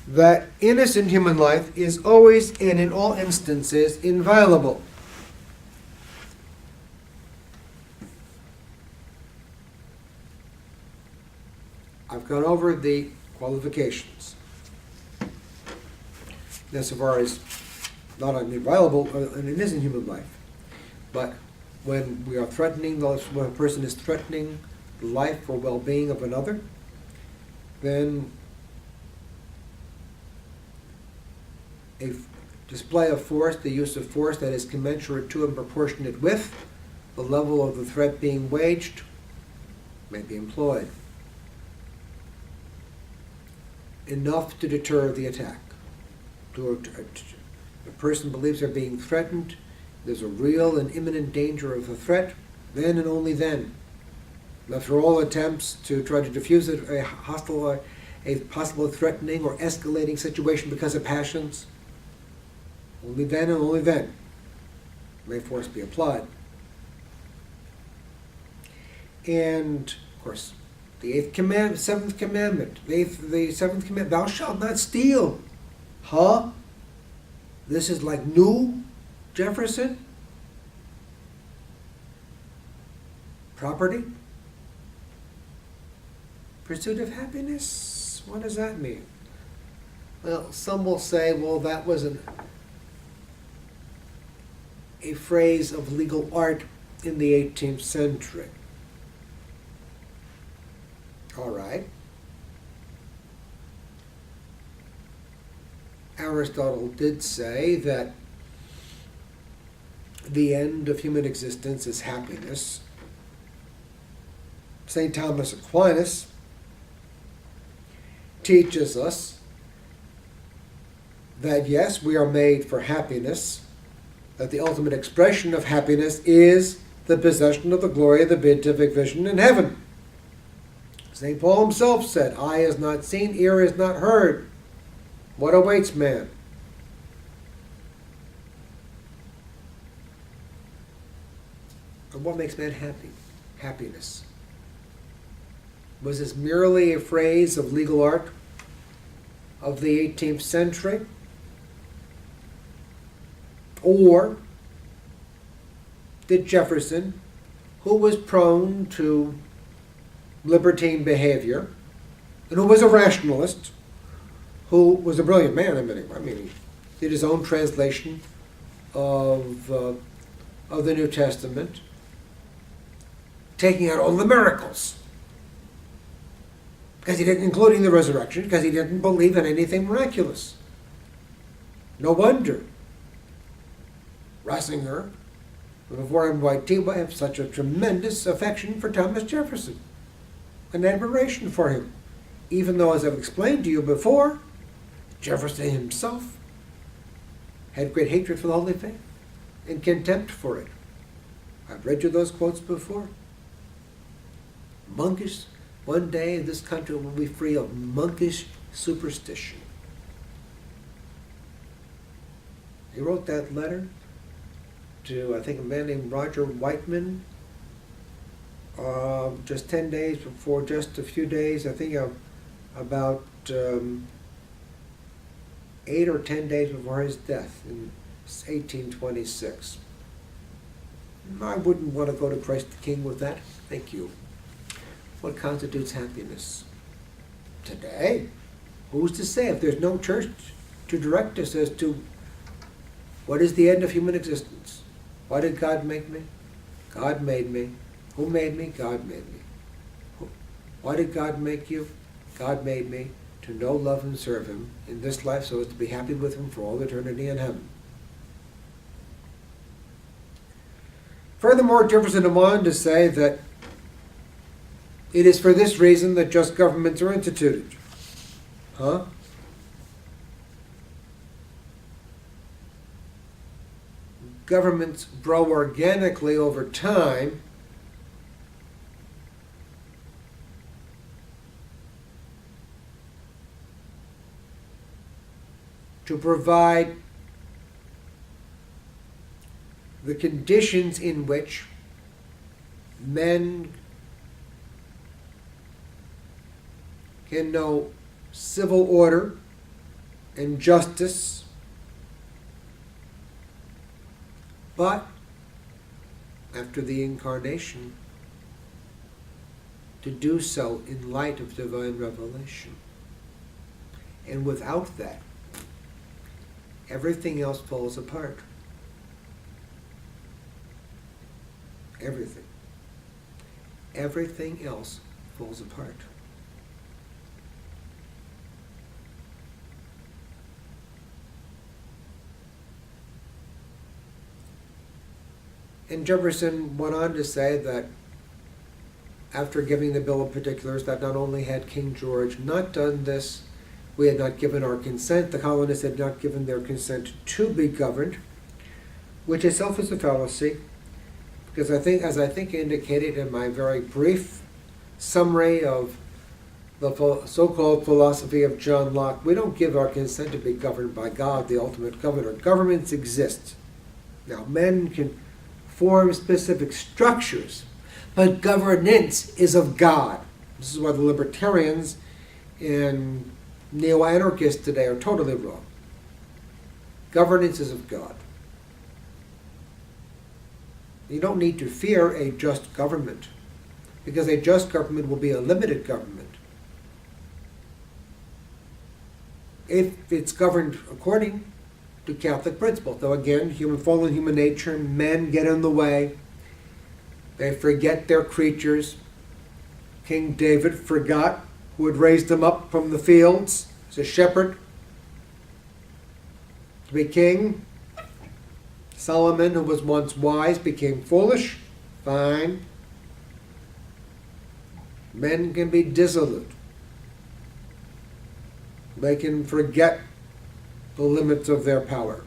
that innocent human life is always and in all instances inviolable. I've gone over the qualifications. Insofar as not an inviolable, an innocent human life, but when we are threatening, when a person is threatening the life or well-being of another, then a display of force, the use of force that is commensurate to and proportionate with the level of the threat being waged, may be employed. Enough to deter the attack. A person believes they're being threatened, there's a real and imminent danger of a threat, then and only then. After all attempts to try to diffuse a hostile, a possible threatening or escalating situation because of passions, only then and only then may force be applied. And, of course, the seventh commandment, thou shalt not steal. Huh? This is like new Jefferson? Property? Pursuit of happiness? What does that mean? Well, some will say, well, that was a phrase of legal art in the 18th century. All right. Aristotle did say that the end of human existence is happiness. St. Thomas Aquinas teaches us that yes, we are made for happiness, that the ultimate expression of happiness is the possession of the glory of the beatific vision in heaven. St. Paul himself said, eye has not seen, ear has not heard what awaits man. And what makes man happy? Happiness. Was this merely a phrase of legal art of the 18th century? Or did Jefferson, who was prone to libertine behavior, and who was a rationalist, who was a brilliant man, I mean, he did his own translation of the New Testament, taking out all the miracles, because he didn't, including the resurrection, because he didn't believe in anything miraculous. No wonder Ratzinger, before him White Tea, have such a tremendous affection for Thomas Jefferson, an admiration for him, even though, as I've explained to you before, Jefferson himself had great hatred for the Holy Faith and contempt for it. I've read you those quotes before. Monkish, one day this country will be free of monkish superstition. He wrote that letter to, I think, a man named Roger Whiteman, just 10 days before, just a few days, I think about 8 or 10 days before his death in 1826. I wouldn't want to go to Christ the King with that. Thank you. What constitutes happiness? Today, who's to say if there's no church to direct us as to what is the end of human existence? Why did God make me? God made me. Who made me? God made me. Why did God make you? God made me to know, love, and serve Him in this life so as to be happy with Him for all eternity in heaven. Furthermore, Jefferson went on to say that it is for this reason that just governments are instituted. Huh? Governments grow organically over time to provide the conditions in which men can know civil order, and justice, but after the Incarnation, to do so in light of divine revelation. And without that, everything else falls apart. Everything. Everything else falls apart. And Jefferson went on to say that after giving the Bill of Particulars, that not only had King George not done this, we had not given our consent, the colonists had not given their consent to be governed, which itself is a fallacy, because as I think indicated in my very brief summary of the so-called philosophy of John Locke, we don't give our consent to be governed by God, the ultimate governor. Governments exist. Now, men can form specific structures, but governance is of God. This is why the libertarians and neo-anarchists today are totally wrong. Governance is of God. You don't need to fear a just government, because a just government will be a limited government. If it's governed according to Catholic principles. Though again, fallen human nature, men get in the way. They forget their creatures. King David forgot who had raised him up from the fields as a shepherd to be king. Solomon, who was once wise, became foolish. Fine. Men can be dissolute. They can forget the limits of their power.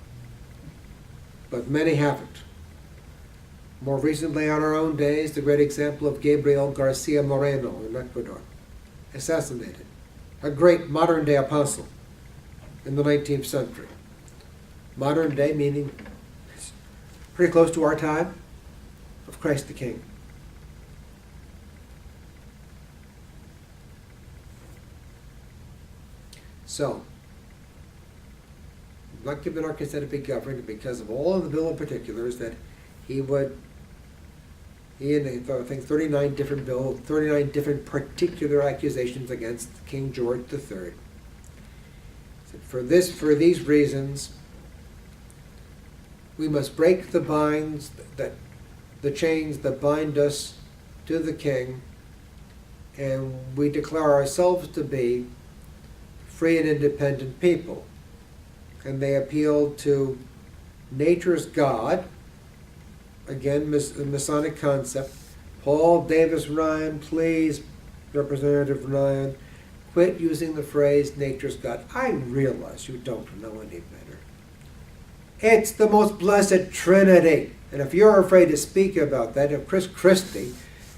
But many haven't. More recently, on our own days, the great example of Gabriel Garcia Moreno in Ecuador, assassinated. A great modern-day apostle in the 19th century. Modern day meaning pretty close to our time of Christ the King. So, not given our consent to be governed because of all of the Bill of Particulars that he and I think 39 different particular accusations against King George III. So for these reasons, we must break the chains that bind us to the King, and we declare ourselves to be free and independent people. And they appeal to nature's God, again, a Masonic concept. Paul Davis Ryan, please, Representative Ryan, quit using the phrase nature's God. I realize you don't know any better. It's the most blessed Trinity. And if you're afraid to speak about that, if Chris Christie,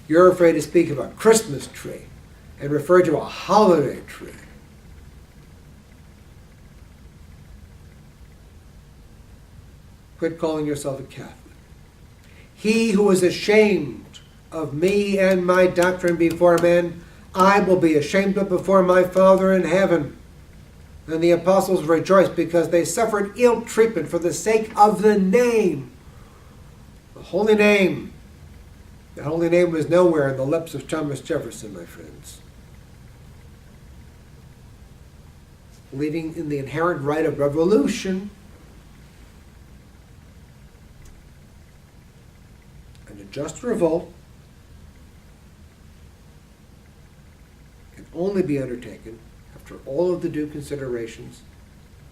you're afraid to speak about Christmas tree and refer to a holiday tree, quit calling yourself a Catholic. He who is ashamed of me and my doctrine before men, I will be ashamed of before my Father in heaven. And the apostles rejoiced because they suffered ill treatment for the sake of the name. The holy name. The holy name was nowhere in the lips of Thomas Jefferson, my friends. Believing in the inherent right of revolution, and a just revolt can only be undertaken after all of the due considerations: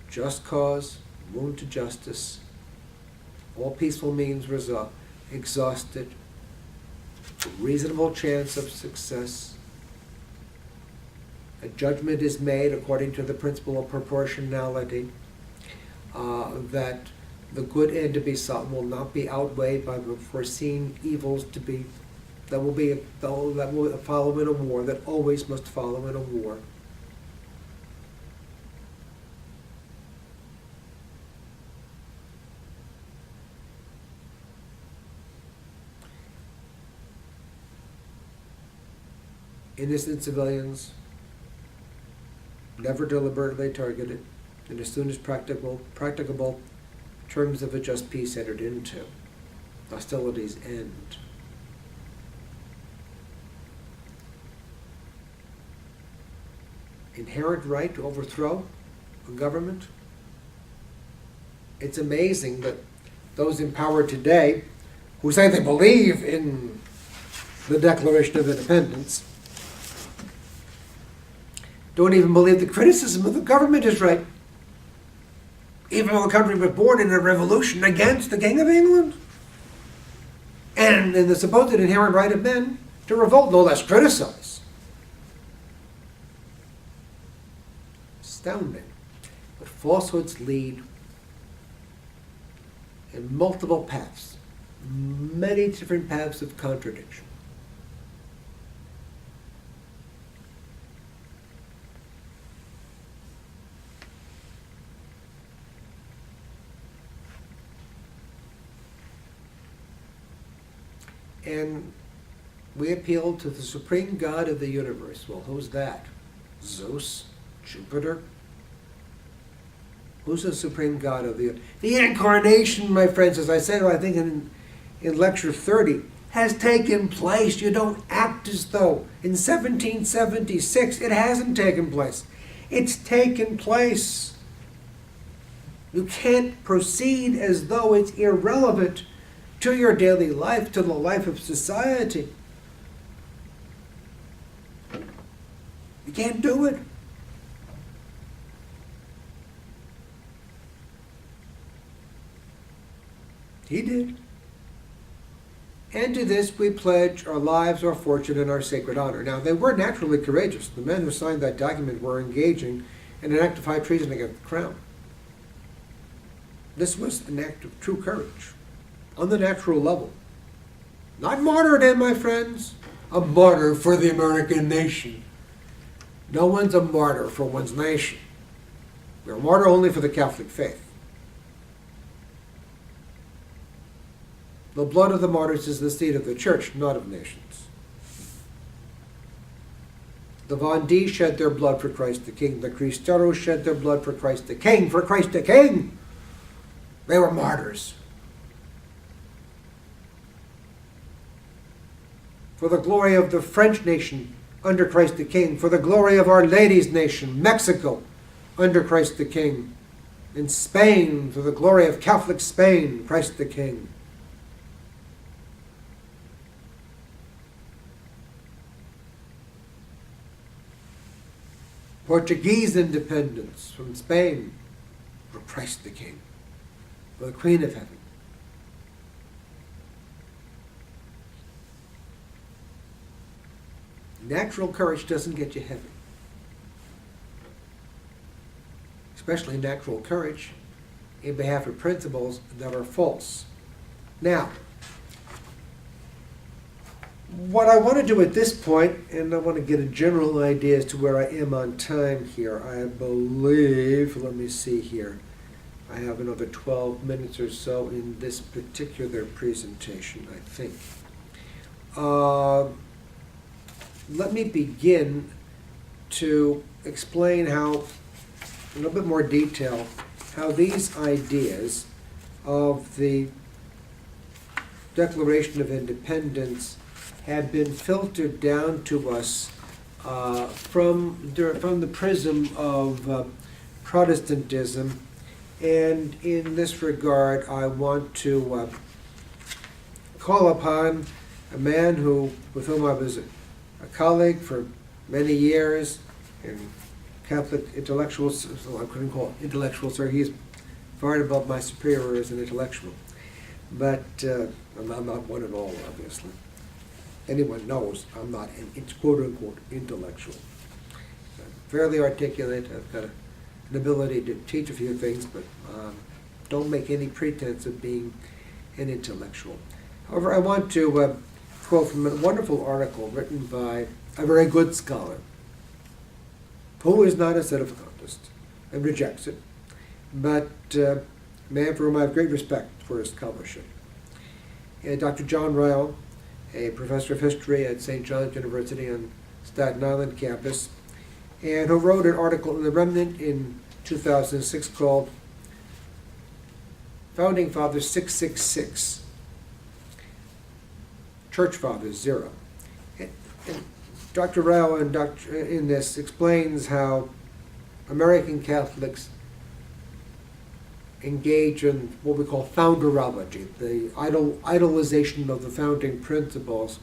just cause, wound to justice, all peaceful means exhausted, reasonable chance of success, a judgment is made according to the principle of proportionality, that the good end to be sought will not be outweighed by the foreseen evils that will follow in a war, that always must follow in a war. Innocent civilians, never deliberately targeted. and as soon as practicable, terms of a just peace entered into. Hostilities end. Inherent right to overthrow a government. It's amazing that those in power today, who say they believe in the Declaration of Independence, don't even believe the criticism of the government is right, even though the country was born in a revolution against the King of England. And in the supposed inherent right of men to revolt, no less criticize. Astounding. But falsehoods lead in multiple paths, many different paths of contradiction. And we appeal to the supreme God of the universe. Well, who's that? Zeus? Jupiter? Who's the supreme God of the universe? The incarnation, my friends, as I said, I think in lecture 30, has taken place. You don't act as though in 1776 it hasn't taken place. It's taken place. You can't proceed as though it's irrelevant to your daily life, to the life of society. You can't do it. He did. And to this we pledge our lives, our fortune, and our sacred honor. Now, they were naturally courageous. The men who signed that document were engaging in an act of high treason against the crown. This was an act of true courage, on the natural level. Not martyrdom, my friends. A martyr for the American nation. No one's a martyr for one's nation. We're a martyr only for the Catholic faith. The blood of the martyrs is the seed of the church, not of nations. The Vendée shed their blood for Christ the King. The Cristeros shed their blood for Christ the King. For Christ the King! They were martyrs. For the glory of the French nation, under Christ the King. For the glory of Our Lady's nation, Mexico, under Christ the King. In Spain, for the glory of Catholic Spain, Christ the King. Portuguese independence from Spain, for Christ the King, for the Queen of Heaven. Natural courage doesn't get you heaven. Especially natural courage in behalf of principles that are false. Now, what I want to do at this point, and I want to get a general idea as to where I am on time here. I believe, let me see here, I have another 12 minutes or so in this particular presentation, I think. Let me begin to explain how, in a little bit more detail, how these ideas of the Declaration of Independence have been filtered down to us from the prism of Protestantism. And in this regard, I want to call upon a man with whom I was a colleague for many years, and Catholic intellectuals, so I couldn't call it intellectual, sir. He's far above my superior as an intellectual. But I'm not one at all, obviously. Anyone knows I'm not an quote-unquote intellectual. I'm fairly articulate. I've got an ability to teach a few things, but don't make any pretense of being an intellectual. However, I want to quote from a wonderful article written by a very good scholar who is not a sedevacantist and rejects it, but a man for whom I have great respect for his scholarship. Dr. John Ryle, a professor of history at St. John's University on Staten Island campus, and who wrote an article in The Remnant in 2006, called Founding Fathers 666, Church Fathers 0. And Dr. Rao in this explains how American Catholics engage in what we call founderology, the idolization of the founding principles,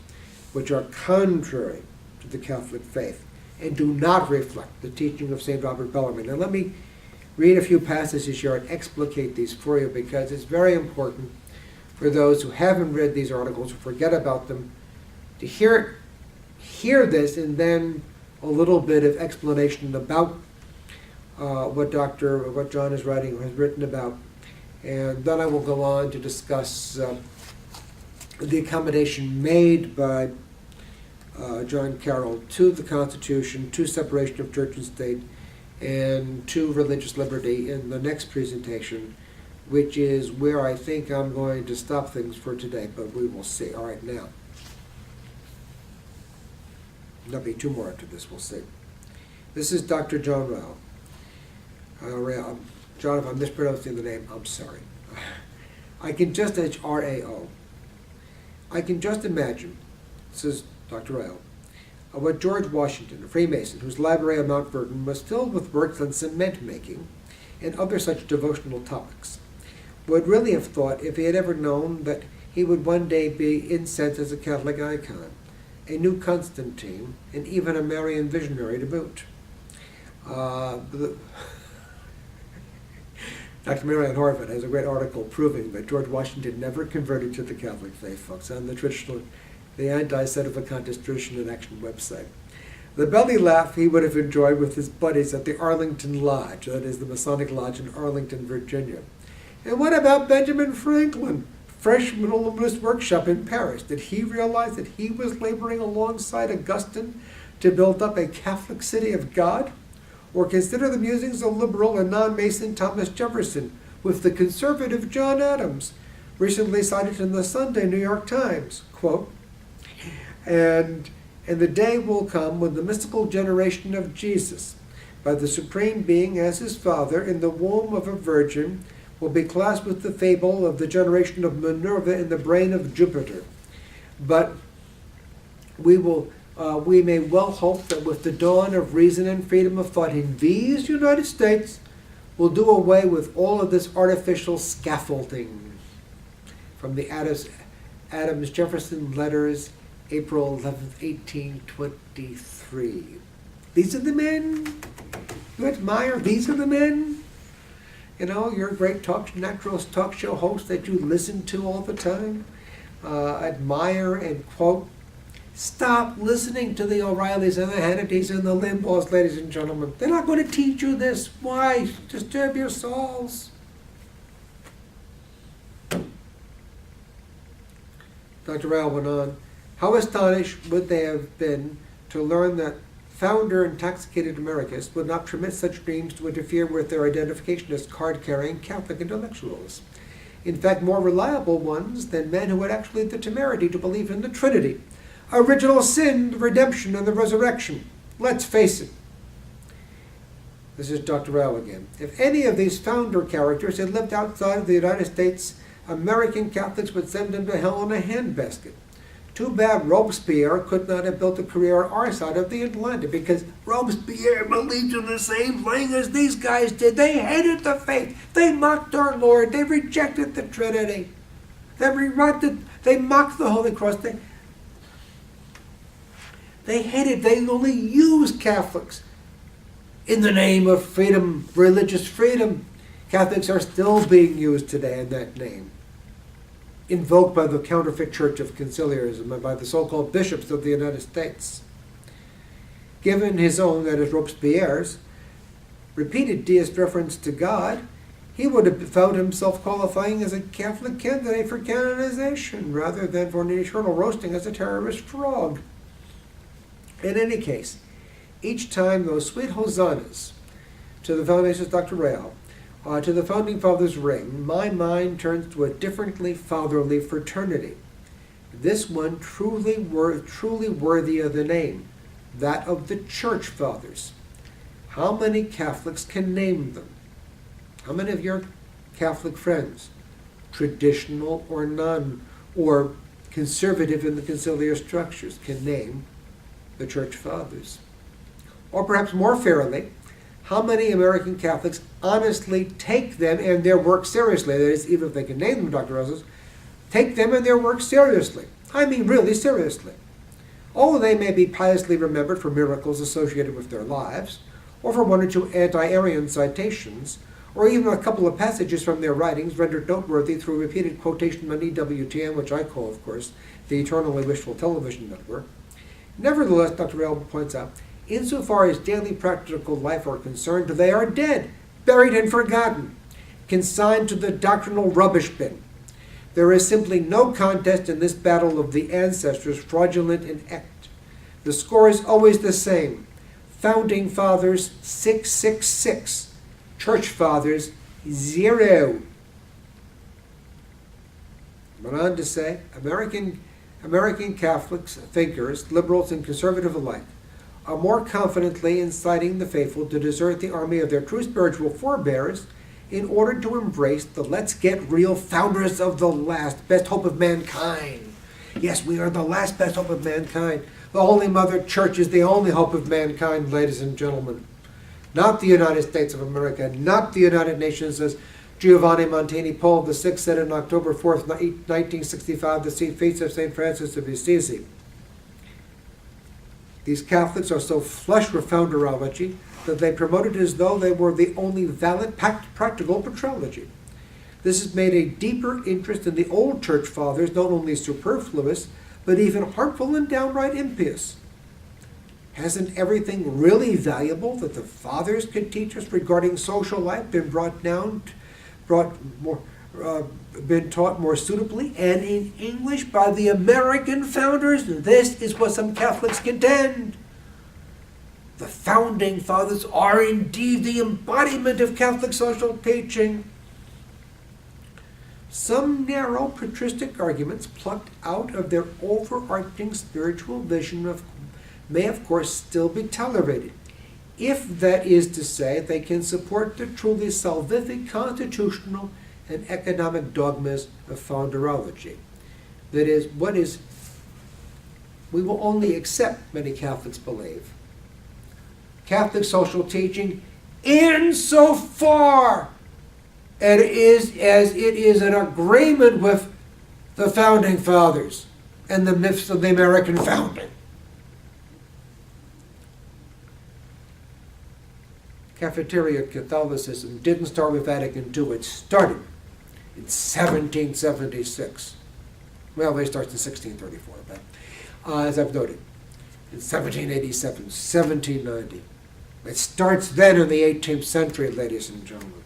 which are contrary to the Catholic faith and do not reflect the teaching of St. Robert Bellarmine. Now let me read a few passages here and explicate these for you, because it's very important for those who haven't read these articles or forget about them to hear this, and then a little bit of explanation about what John is writing or has written about. And then I will go on to discuss the accommodation made by John Carroll to the Constitution, to separation of church and state, and to religious liberty in the next presentation, which is where I think I'm going to stop things for today, but we will see. All right, now. There'll be two more after this, we'll see. This is Dr. John Rao. John, if I'm mispronouncing the name, I'm sorry. I can just, R-A-O. I can just imagine, this is Dr. Rao, what George Washington, a Freemason, whose library on Mount Vernon was filled with works on cement making and other such devotional topics, would really have thought if he had ever known that he would one day be incensed as a Catholic icon, a new Constantine, and even a Marian visionary to boot. Dr. Marianne Harvard has a great article proving that George Washington never converted to the Catholic faith, folks, on the anti-sedevacantist tradition in action website. The belly laugh he would have enjoyed with his buddies at the Arlington Lodge, that is the Masonic Lodge in Arlington, Virginia. And what about Benjamin Franklin, freshman alumnus workshop in Paris? Did he realize that he was laboring alongside Augustine to build up a Catholic city of God? Or consider the musings of liberal and non-Mason Thomas Jefferson with the conservative John Adams, recently cited in the Sunday New York Times, quote, and the day will come when the mystical generation of Jesus, by the Supreme Being as his Father in the womb of a virgin, will be classed with the fable of the generation of Minerva in the brain of Jupiter. But we may well hope that with the dawn of reason and freedom of thought in these United States, we'll do away with all of this artificial scaffolding. From the Adams-Jefferson letters, April 11th, 1823. These are the men you admire. These are the men. You know, your great naturalist talk show host that you listen to all the time. Admire and quote. Stop listening to the O'Reillys and the Hannitys and the Limbaughs, ladies and gentlemen. They're not going to teach you this. Why? Disturb your souls. Dr. Rao went on, how astonished would they have been to learn that founder-intoxicated Americans would not permit such dreams to interfere with their identification as card-carrying Catholic intellectuals. In fact, more reliable ones than men who had actually the temerity to believe in the Trinity, original sin, the redemption, and the resurrection. Let's face it. This is Dr. Rao again. If any of these founder characters had lived outside of the United States, American Catholics would send them to hell in a handbasket. Too bad Robespierre could not have built a career on our side of the Atlantic, because Robespierre believed in the same thing as these guys did. They hated the faith. They mocked our Lord. They rejected the Trinity. They mocked the Holy Cross. They hated, they only used Catholics in the name of freedom, religious freedom. Catholics are still being used today in that name, invoked by the counterfeit church of conciliarism and by the so-called bishops of the United States. Given his own, that is Robespierre's, repeated deist reference to God, he would have found himself qualifying as a Catholic candidate for canonization rather than for an eternal roasting as a terrorist frog. In any case, each time those sweet hosannas to the foundations of Dr. Rao, to the Founding Fathers ring, my mind turns to a differently fatherly fraternity. This one truly worthy of the name, that of the Church Fathers. How many Catholics can name them? How many of your Catholic friends, traditional or none, or conservative in the conciliar structures, can name the Church Fathers? Or perhaps more fairly, how many American Catholics honestly take them and their work seriously? That is, even if they can name them, Dr. Rosas, take them and their work seriously. I mean really seriously. Oh, they may be piously remembered for miracles associated with their lives, or for one or two anti-Arian citations, or even a couple of passages from their writings rendered noteworthy through repeated quotation on EWTN, which I call, of course, the Eternally Wishful Television Network. Nevertheless, Dr. Elba points out, insofar as daily practical life are concerned, they are dead, buried and forgotten, consigned to the doctrinal rubbish bin. There is simply no contest in this battle of the ancestors, fraudulent and act. The score is always the same. Founding Fathers, 666. Church Fathers, 0. Went on to say, American Catholics, thinkers, liberals and conservative alike, are more confidently inciting the faithful to desert the army of their true spiritual forebears in order to embrace the let's get real founders of the last, best hope of mankind. Yes, we are the last best hope of mankind. The Holy Mother Church is the only hope of mankind, ladies and gentlemen. Not the United States of America, not the United Nations, as Giovanni Montini Paul VI said on October 4th, 1965, the feast of St. Francis of Assisi. These Catholics are so flush with founderology that they promote it as though they were the only valid practical patrology. This has made a deeper interest in the old Church Fathers not only superfluous, but even harmful and downright impious. Hasn't everything really valuable that the Fathers could teach us regarding social life been been taught more suitably and in English by the American founders? This is what some Catholics contend. The Founding Fathers are indeed the embodiment of Catholic social teaching. Some narrow patristic arguments plucked out of their overarching spiritual vision may of course still be tolerated, if that is to say they can support the truly salvific constitutional and economic dogmas of founderology. That is, we will only accept, many Catholics believe, Catholic social teaching insofar as it is in agreement with the Founding Fathers and the myths of the American founding. Cafeteria Catholicism didn't start with Vatican II. It started in 1776. Well, it starts in 1634, but as I've noted, in 1787, 1790. It starts then in the 18th century, ladies and gentlemen.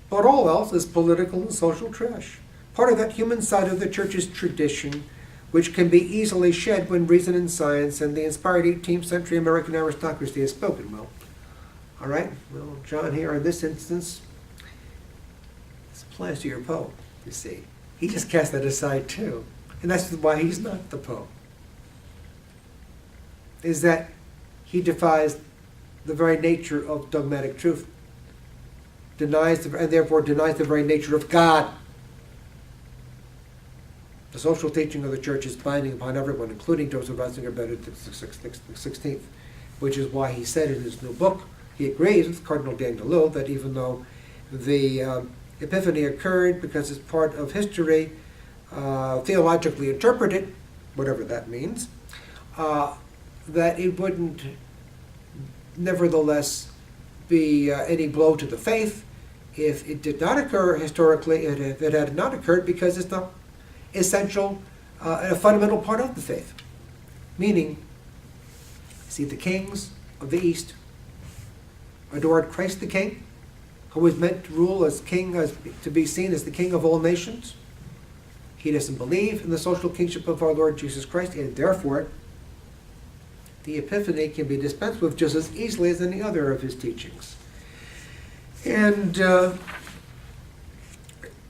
But all else is political and social trash. Part of that human side of the Church's tradition, which can be easily shed when reason and science and the inspired 18th century American aristocracy has spoken well. All right? Well, John here in this instance, this applies to your Pope, you see. He just cast that aside too. And that's why he's not the Pope. Is that he defies the very nature of dogmatic truth, and therefore denies the very nature of God. The social teaching of the Church is binding upon everyone, including Joseph Ratzinger Benedict XVI, which is why he said in his new book, he agrees with Cardinal Dandelot that even though the Epiphany occurred because it's part of history, theologically interpreted, whatever that means, that it wouldn't nevertheless be any blow to the faith if it did not occur historically, and if it had not occurred because it's not essential and a fundamental part of the faith. Meaning, see, the kings of the East adored Christ the King, who was meant to rule as king, as to be seen as the King of all nations. He doesn't believe in the social kingship of our Lord Jesus Christ, and therefore the Epiphany can be dispensed with just as easily as any other of his teachings. And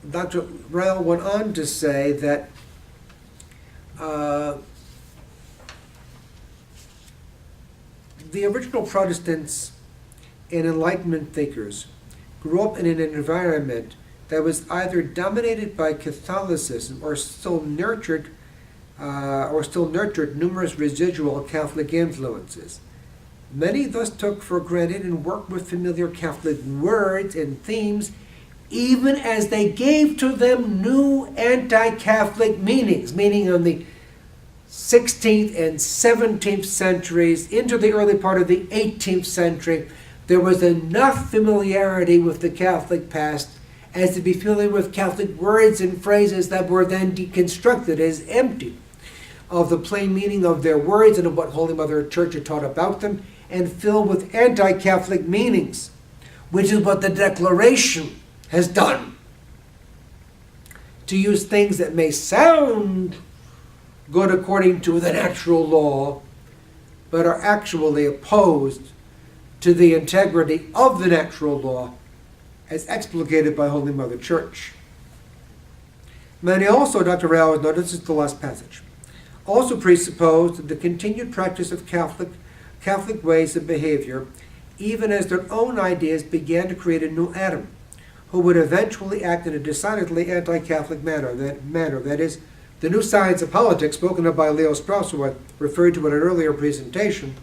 Dr. Ryle went on to say that The original Protestants and Enlightenment thinkers grew up in an environment that was either dominated by Catholicism or still nurtured numerous residual Catholic influences. Many thus took for granted and worked with familiar Catholic words and themes, even as they gave to them new anti-Catholic meanings, meaning in the 16th and 17th centuries into the early part of the 18th century, there was enough familiarity with the Catholic past as to be filled with Catholic words and phrases that were then deconstructed as empty of the plain meaning of their words and of what Holy Mother Church had taught about them, and filled with anti-Catholic meanings, which is what the Declaration has done. To use things that may sound good according to the natural law, but are actually opposed to the integrity of the natural law as explicated by Holy Mother Church. Many also, Dr. Rao has noted, this is the last passage, also presuppose that the continued practice of Catholic ways of behavior, even as their own ideas began to create a new Adam, who would eventually act in a decidedly anti-Catholic manner. That is, the new science of politics, spoken of by Leo Strauss, who I referred to in an earlier presentation,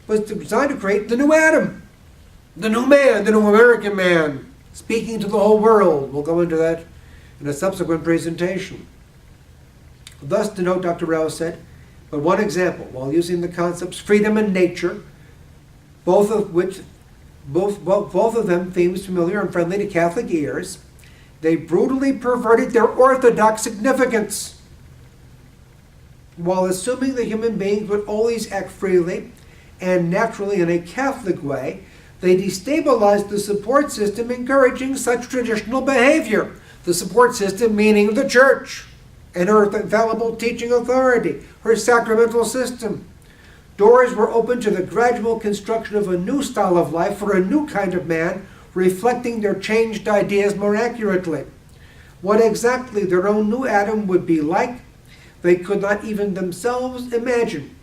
was designed to create the new Adam, the new man, the new American man, speaking to the whole world. We'll go into that in a subsequent presentation. Thus, to note, Dr. Rao said, but one example, while using the concepts freedom and nature, both of them themes familiar and friendly to Catholic ears, they brutally perverted their orthodox significance. While assuming that human beings would always act freely and naturally in a Catholic way, they destabilized the support system encouraging such traditional behavior. The support system meaning the Church and her infallible teaching authority, her sacramental system. Doors were opened to the gradual construction of a new style of life for a new kind of man, reflecting their changed ideas more accurately. What exactly their own new Adam would be like, they could not even themselves imagine,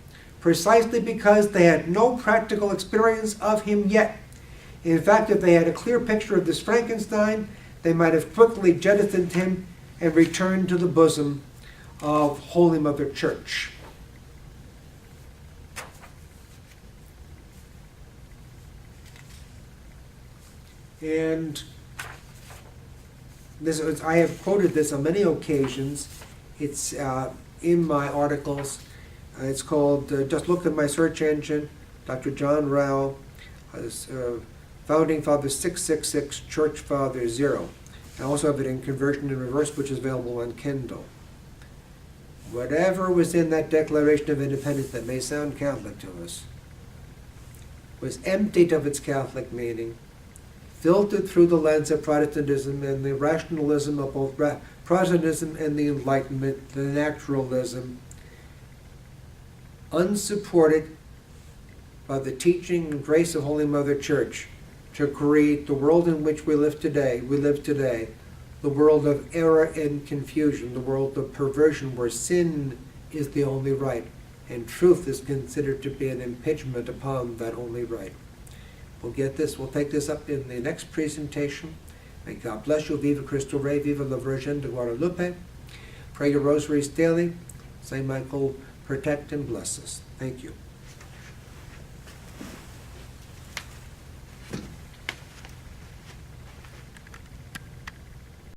precisely because they had no practical experience of him yet. In fact, if they had a clear picture of this Frankenstein, they might have quickly jettisoned him and returned to the bosom of Holy Mother Church. And this is, I have quoted this on many occasions. It's in my articles. It's called, just look at my search engine, Dr. John Rao, Founding Father 666, Church Father 0. I also have it in Conversion in Reverse, which is available on Kindle. Whatever was in that Declaration of Independence that may sound Catholic to us was emptied of its Catholic meaning, filtered through the lens of Protestantism and the rationalism of both Protestantism and the Enlightenment, the naturalism, unsupported by the teaching and grace of Holy Mother Church, to create the world in which we live today, the world of error and confusion, the world of perversion where sin is the only right, and truth is considered to be an impingement upon that only right. We'll take this up in the next presentation. May God bless you. Viva Cristo Rey, Viva la Virgen de Guadalupe. Pray your rosaries daily. Saint Michael protect and bless us. Thank you.